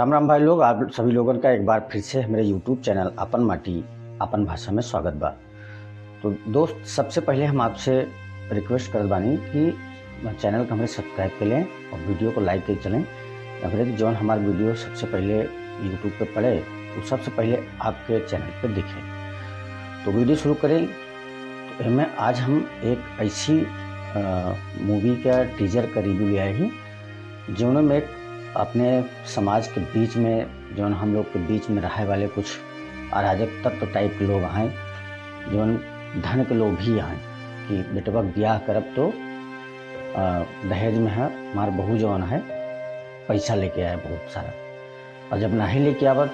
राम राम भाई लोग, आप सभी लोगों का एक बार फिर से मेरे YouTube चैनल अपन माटी अपन भाषा में स्वागत बा। तो दोस्त, सबसे पहले हम आपसे रिक्वेस्ट करत बानी कि चैनल को हमें सब्सक्राइब कर लें और वीडियो को लाइक कर चलें। अगर कि जौन हमारा वीडियो सबसे पहले YouTube पे पड़े तो सबसे पहले आपके चैनल पे दिखे। तो वीडियो शुरू करें। तो इनमें आज हम एक ऐसी मूवी का टीजर का रिव्यू लिया है जिन्होंने में अपने समाज के बीच में, जो हम लोग के बीच में रहने वाले कुछ अराजक तत्व टाइप के लोग हैं, जो धन के लोग भी हैं कि बेटवा ब्याह करब तो दहेज में है हमार बहू जौन है पैसा लेके आए बहुत सारा, और जब नहीं लेके आवत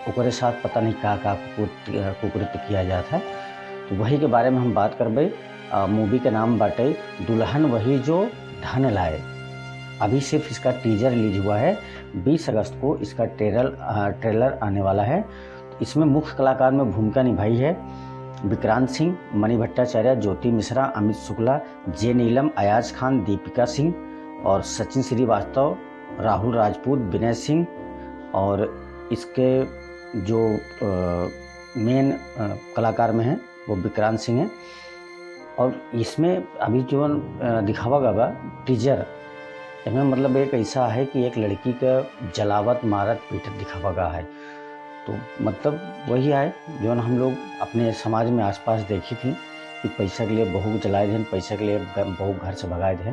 ओकरे साथ पता नहीं का कुकृत्य किया जाता है। तो वही के बारे में हम बात करबे। मूवी का नाम बाटे दुल्हन वही जो धन लाए। अभी सिर्फ इसका टीजर रिलीज हुआ है। 20 अगस्त को इसका ट्रेलर आने वाला है। इसमें मुख्य कलाकार में भूमिका निभाई है विक्रांत सिंह, मणि भट्टाचार्य, ज्योति मिश्रा, अमित शुक्ला, जे नीलम, अयाज खान, दीपिका सिंह और सचिन श्रीवास्तव, राहुल राजपूत, विनय सिंह। और इसके जो मेन कलाकार में हैं वो विक्रांत सिंह हैं। और इसमें अभी जो दिखावा गया टीजर, इसमें मतलब एक ऐसा है कि एक लड़की का जलावत मारत पीटत दिखावा गया है। तो मतलब वही है जो हम लोग अपने समाज में आसपास देखी थी कि पैसा के लिए बहू को जलाए थे, पैसा के लिए बहू घर से भगाए थे।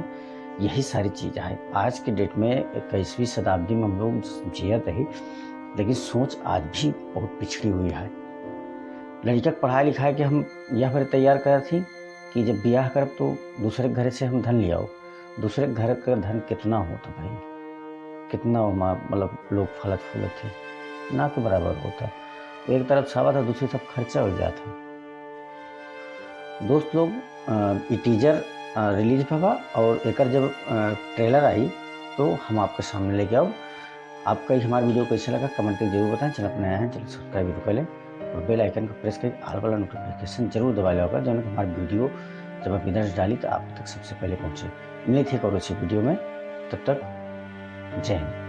यही सारी चीज़ है। आज के डेट में 21वीं शताब्दी में हम लोग जियत ही, लेकिन सोच आज भी बहुत पिछड़ी हुई है। लड़का पढ़ाई लिखाई के हम यह फिर तैयार कर थी कि जब ब्याह कर तो दूसरे घर से हम धन ले आओ। दूसरे घर का धन कितना होता भाई, कितना मतलब लोग फलत फूलत थे ना के बराबर होता। एक तरफ छावा था, दूसरी तरफ खर्चा हो जाता। दोस्त लोग, ये टीजर रिलीज हुआ और एक जब ट्रेलर आई तो हम आपके सामने लेके आओ। आपका हमारा वीडियो कैसा लगा कमेंट करके जरूर बताएं। चैनल अपने आए हैं, चलो सब्सक्राइब जरूर कर लें और बेल आइकन को प्रेस करके ऑल वाला नोटिफिकेशन जरूर दबा लिया होगा, जो हमारी वीडियो जब आप इधर डाली तो आप तक सबसे पहले पहुँचे। मिलते थे एक और अच्छी वीडियो में, तब तक जय हिंद।